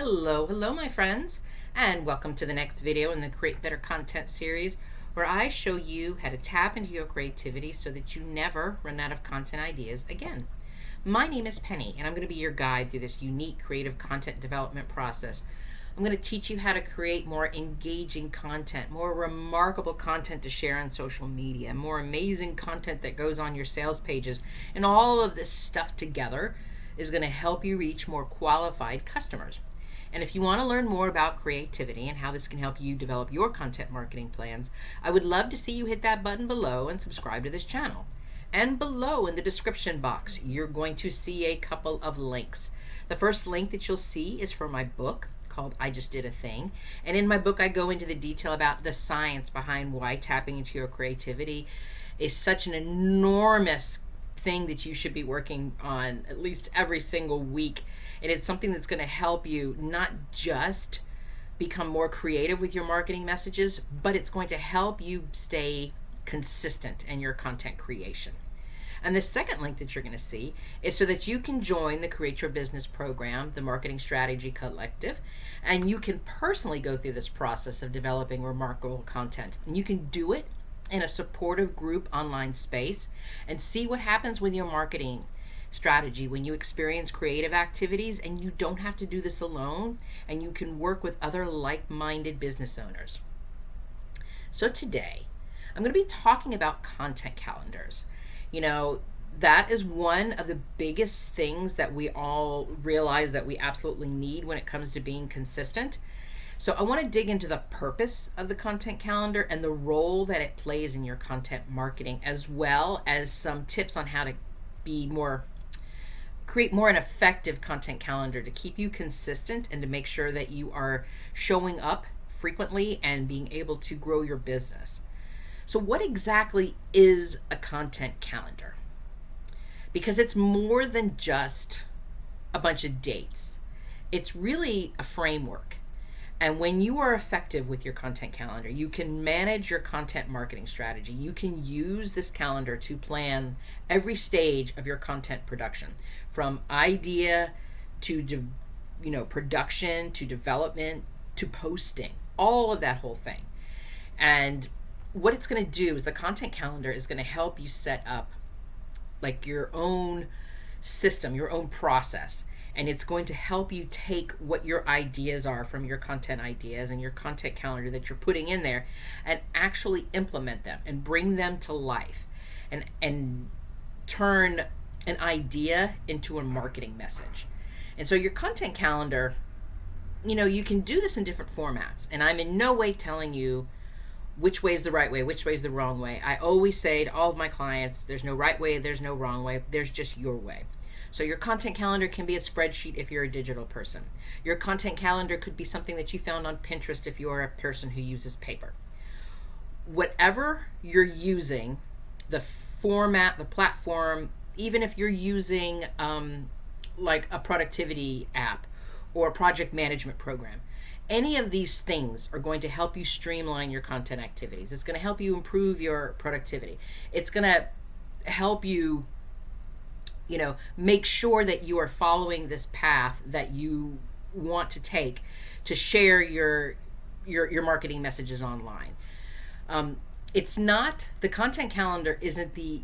Hello my friends, and welcome to the next video in the Create Better Content series, where I show you how to tap into your creativity so that you never run out of content ideas again. My name is Penny, and I'm going to be your guide through this unique creative content development process. I'm going to teach you how to create more engaging content, more remarkable content to share on social media, more amazing content that goes on your sales pages, and all of this stuff together is going to help you reach more qualified customers. And if you want to learn more about creativity and how this can help you develop your content marketing plans, I would love to see you hit that button below and subscribe to this channel. And below in the description box, you're going to see a couple of links. The first link that you'll see is for my book called I Just Did a Thing. And in my book, I go into the detail about the science behind why tapping into your creativity is such an enormous thing that you should be working on at least every single week. And it's something that's going to help you not just become more creative with your marketing messages, but it's going to help you stay consistent in your content creation. And the second link that you're going to see is so that you can join the Create Your Business program, the Marketing Strategy Collective, and you can personally go through this process of developing remarkable content. And you can do it in a supportive group online space and see what happens with your marketing strategy when you experience creative activities and you don't have to do this alone, and you can work with other like-minded business owners. So today, I'm going to be talking about content calendars. You know, that is one of the biggest things that we all realize that we absolutely need when it comes to being consistent. So I want to dig into the purpose of the content calendar and the role that it plays in your content marketing, as well as some tips on how to create more an effective content calendar to keep you consistent and to make sure that you are showing up frequently and being able to grow your business. So what exactly is a content calendar? Because it's more than just a bunch of dates. It's really a framework. And when you are effective with your content calendar, you can manage your content marketing strategy. You can use this calendar to plan every stage of your content production, from idea to production to development to posting, all of that whole thing. And what it's going to do is the content calendar is going to help you set up like your own system, your own process. And it's going to help you take what your ideas are from your content ideas and your content calendar that you're putting in there and actually implement them and bring them to life and turn an idea into a marketing message. And so your content calendar, you can do this in different formats. And I'm in no way telling you which way is the right way, which way is the wrong way. I always say to all of my clients, there's no right way, there's no wrong way, there's just your way. So your content calendar can be a spreadsheet if you're a digital person. Your content calendar could be something that you found on Pinterest if you're a person who uses paper. Whatever you're using, the format, the platform, even if you're using like a productivity app or a project management program, any of these things are going to help you streamline your content activities. It's going to help you improve your productivity. It's going to help you make sure that you are following this path that you want to take to share your marketing messages online. The content calendar isn't the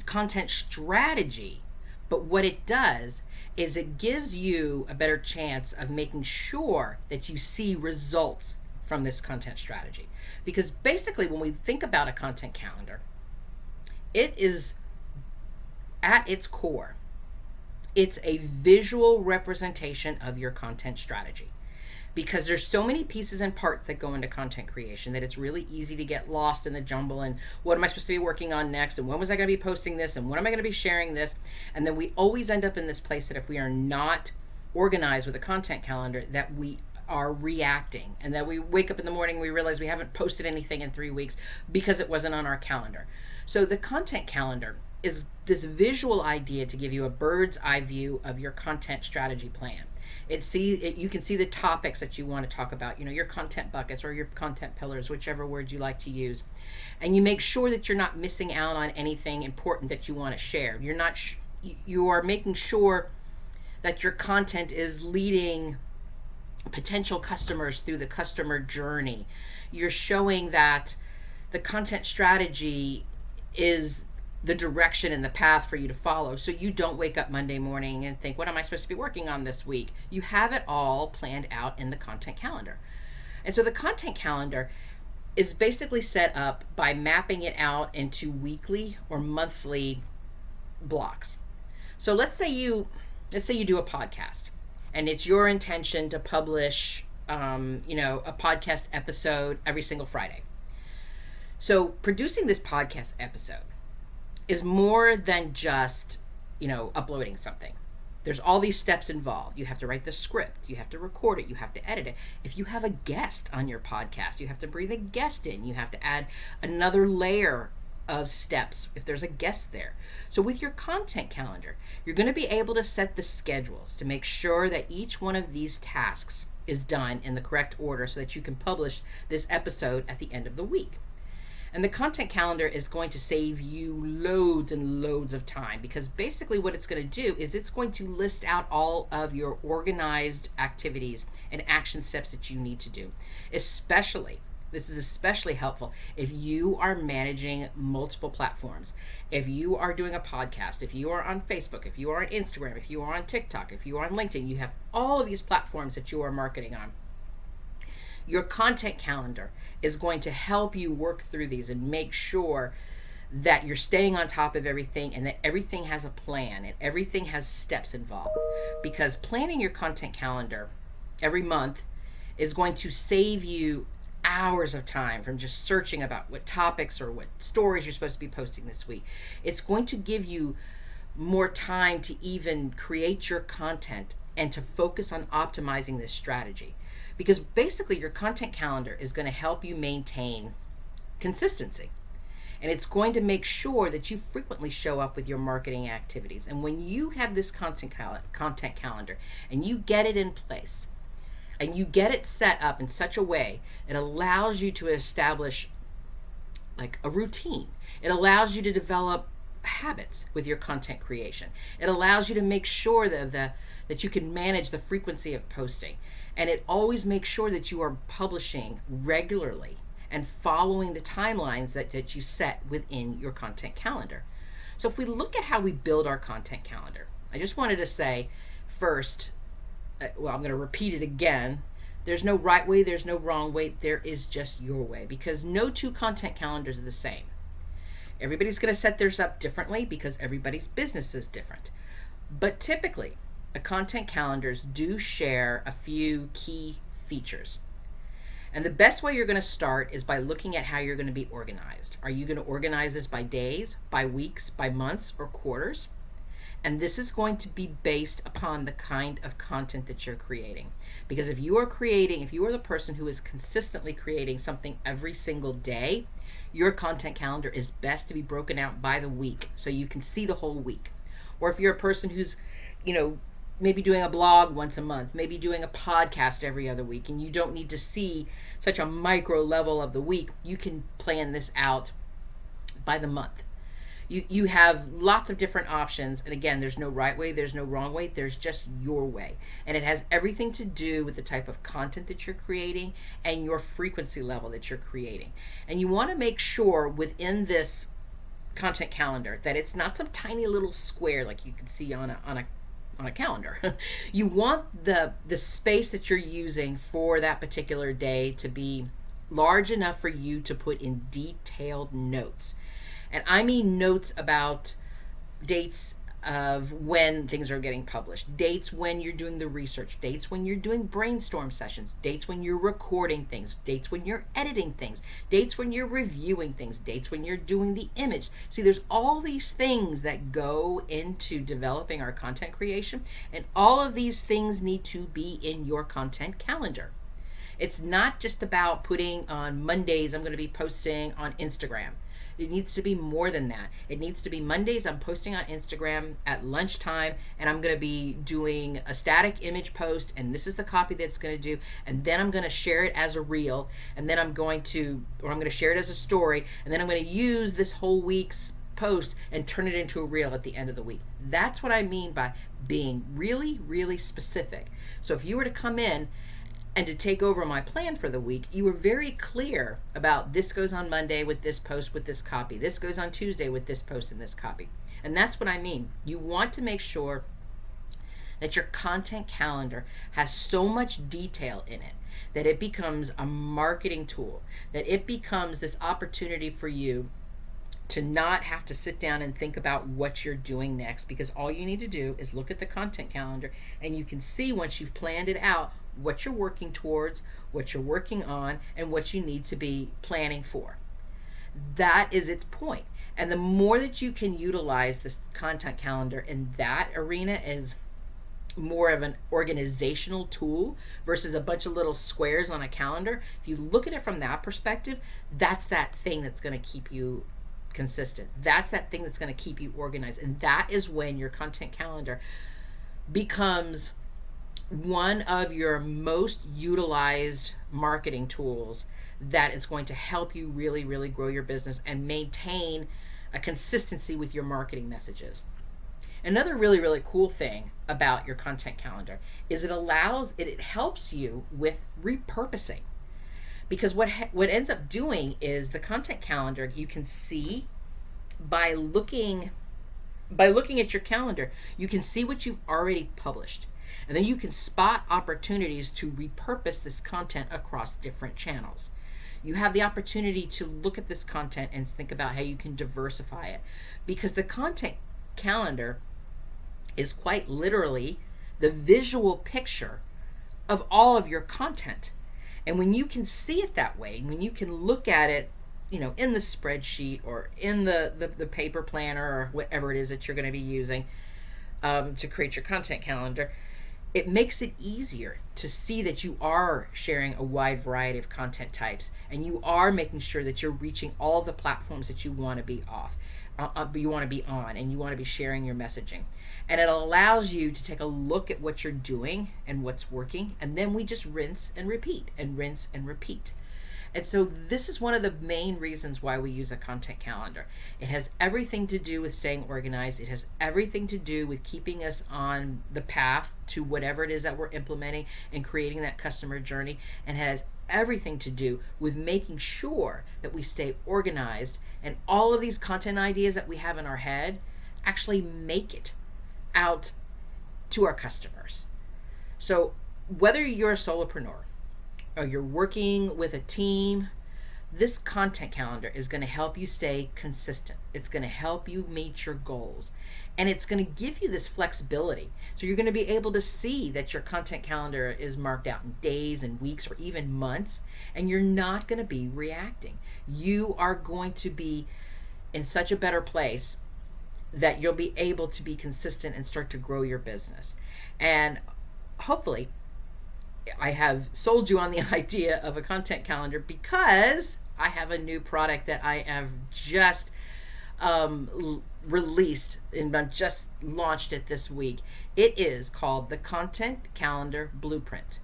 content strategy, but what it does is it gives you a better chance of making sure that you see results from this content strategy. Because basically when we think about a content calendar, it is at its core, it's a visual representation of your content strategy. Because there's so many pieces and parts that go into content creation that it's really easy to get lost in the jumble and what am I supposed to be working on next, and when was I going to be posting this, and when am I going to be sharing this? And then we always end up in this place that if we are not organized with a content calendar, that we are reacting, and that we wake up in the morning and we realize we haven't posted anything in 3 weeks because it wasn't on our calendar. So the content calendar is this visual idea to give you a bird's eye view of your content strategy plan. You can see the topics that you want to talk about, your content buckets or your content pillars, whichever words you like to use. And you make sure that you're not missing out on anything important that you want to share. You are making sure that your content is leading potential customers through the customer journey. You're showing that the content strategy is the direction and the path for you to follow. So you don't wake up Monday morning and think, what am I supposed to be working on this week? You have it all planned out in the content calendar. And so the content calendar is basically set up by mapping it out into weekly or monthly blocks. So let's say you do a podcast, and it's your intention to publish a podcast episode every single Friday. So producing this podcast episode is more than just uploading something. There's all these steps involved. You have to write the script, you have to record it, you have to edit it. If you have a guest on your podcast, you have to breathe a guest in, you have to add another layer of steps if there's a guest there. So with your content calendar, you're going to be able to set the schedules to make sure that each one of these tasks is done in the correct order so that you can publish this episode at the end of the week. And the content calendar is going to save you loads and loads of time, because basically what it's going to do is it's going to list out all of your organized activities and action steps that you need to do. This is especially helpful if you are managing multiple platforms. If you are doing a podcast, if you are on Facebook, if you are on Instagram, if you are on TikTok, if you are on LinkedIn, you have all of these platforms that you are marketing on. Your content calendar is going to help you work through these and make sure that you're staying on top of everything and that everything has a plan and everything has steps involved. Because planning your content calendar every month is going to save you hours of time from just searching about what topics or what stories you're supposed to be posting this week. It's going to give you more time to even create your content and to focus on optimizing this strategy. Because basically your content calendar is going to help you maintain consistency. And it's going to make sure that you frequently show up with your marketing activities. And when you have this content calendar and you get it in place and you get it set up in such a way, it allows you to establish like a routine. It allows you to develop habits with your content creation. It allows you to make sure that you can manage the frequency of posting. And it always makes sure that you are publishing regularly and following the timelines that you set within your content calendar. So if we look at how we build our content calendar, I just wanted to say first, I'm going to repeat it again. There's no right way, there's no wrong way, there is just your way, because no two content calendars are the same. Everybody's going to set theirs up differently because everybody's business is different. But typically, content calendars do share a few key features. And the best way you're going to start is by looking at how you're going to be organized. Are you going to organize this by days, by weeks, by months, or quarters? And this is going to be based upon the kind of content that you're creating. Because if you are the person who is consistently creating something every single day, your content calendar is best to be broken out by the week so you can see the whole week. Or if you're a person who's, maybe doing a blog once a month, maybe doing a podcast every other week, and you don't need to see such a micro level of the week, you can plan this out by the month. You have lots of different options, and again, there's no right way, there's no wrong way, there's just your way. And it has everything to do with the type of content that you're creating and your frequency level that you're creating. And you want to make sure within this content calendar that it's not some tiny little square like you can see on a calendar. You want the space that you're using for that particular day to be large enough for you to put in detailed notes. And I mean notes about dates of when things are getting published, dates when you're doing the research, dates when you're doing brainstorm sessions, dates when you're recording things, dates when you're editing things, dates when you're reviewing things, dates when you're doing the image. See, there's all these things that go into developing our content creation, and all of these things need to be in your content calendar. It's not just about putting on Mondays, I'm going to be posting on Instagram. It needs to be more than that. It needs to be Mondays, I'm posting on Instagram at lunchtime, and I'm going to be doing a static image post, and this is the copy that's going to do, and then I'm going to share it as a reel, and then I'm going to share it as a story, and then I'm going to use this whole week's post and turn it into a reel at the end of the week. That's what I mean by being really, really specific. So if you were to come in and to take over my plan for the week, you were very clear about this goes on Monday with this post with this copy. This goes on Tuesday with this post and this copy. And that's what I mean. You want to make sure that your content calendar has so much detail in it that it becomes a marketing tool, that it becomes this opportunity for you to not have to sit down and think about what you're doing next, because all you need to do is look at the content calendar and you can see, once you've planned it out, what you're working towards, what you're working on, and what you need to be planning for. That is its point. And the more that you can utilize this content calendar in that arena as more of an organizational tool versus a bunch of little squares on a calendar, if you look at it from that perspective, that's that thing that's going to keep you consistent. That's that thing that's going to keep you organized. And that is when your content calendar becomes one of your most utilized marketing tools that is going to help you really, really grow your business and maintain a consistency with your marketing messages. Another really, really cool thing about your content calendar is it helps you with repurposing. Because what ends up doing is the content calendar, you can see by looking at your calendar, you can see what you've already published. And then you can spot opportunities to repurpose this content across different channels. You have the opportunity to look at this content and think about how you can diversify it, because the content calendar is quite literally the visual picture of all of your content. And when you can see it that way, when you can look at it, in the spreadsheet or in the paper planner or whatever it is that you're going to be using to create your content calendar, it makes it easier to see that you are sharing a wide variety of content types, and you are making sure that you're reaching all the platforms that you want to be you want to be on, and you want to be sharing your messaging. And it allows you to take a look at what you're doing and what's working, and then we just rinse and repeat and rinse and repeat. And so this is one of the main reasons why we use a content calendar. It has everything to do with staying organized. It has everything to do with keeping us on the path to whatever it is that we're implementing and creating that customer journey. And it has everything to do with making sure that we stay organized and all of these content ideas that we have in our head actually make it out to our customers. So whether you're a solopreneur or you're working with a team, this content calendar is going to help you stay consistent. It's going to help you meet your goals. And it's going to give you this flexibility. So you're going to be able to see that your content calendar is marked out in days and weeks or even months, and you're not going to be reacting. You are going to be in such a better place that you'll be able to be consistent and start to grow your business. And hopefully, I have sold you on the idea of a content calendar, because I have a new product that I have just released, and I've just launched it this week. It is called the Content Calendar Blueprint,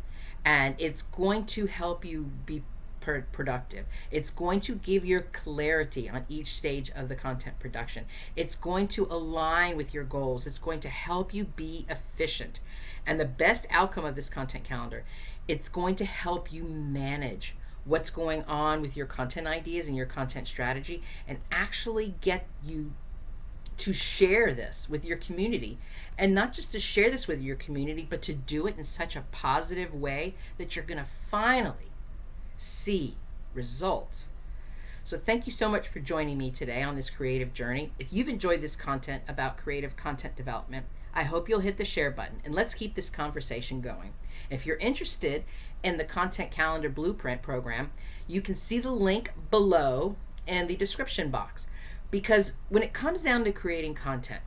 and it's going to help you be productive. It's going to give you clarity on each stage of the content production. It's going to align with your goals. It's going to help you be efficient. And the best outcome of this content calendar, it's going to help you manage what's going on with your content ideas and your content strategy, and actually get you to share this with your community. And not just to share this with your community, but to do it in such a positive way that you're going to finally see results. So thank you so much for joining me today on this creative journey. If you've enjoyed this content about creative content development, I hope you'll hit the share button, and let's keep this conversation going. If you're interested in the Content Calendar Blueprint program, you can see the link below in the description box. Because when it comes down to creating content,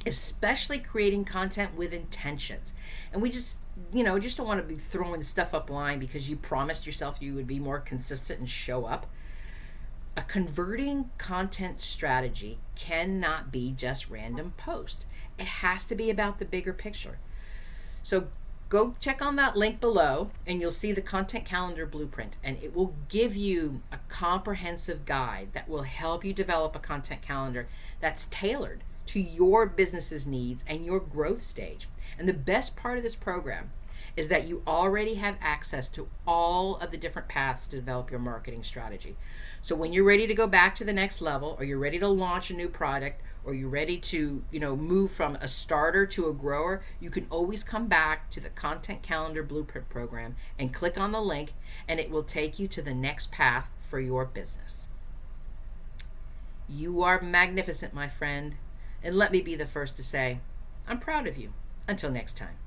especially creating content with intentions, and we just don't want to be throwing stuff up line because you promised yourself you would be more consistent and show up. A converting content strategy cannot be just random posts. It has to be about the bigger picture. So go check on that link below, and you'll see the Content Calendar Blueprint, and it will give you a comprehensive guide that will help you develop a content calendar that's tailored to your business's needs and your growth stage. And the best part of this program is that you already have access to all of the different paths to develop your marketing strategy. So when you're ready to go back to the next level, or you're ready to launch a new product, or you're ready to, move from a starter to a grower, you can always come back to the Content Calendar Blueprint program and click on the link, and it will take you to the next path for your business. You are magnificent, my friend, and let me be the first to say, I'm proud of you. Until next time.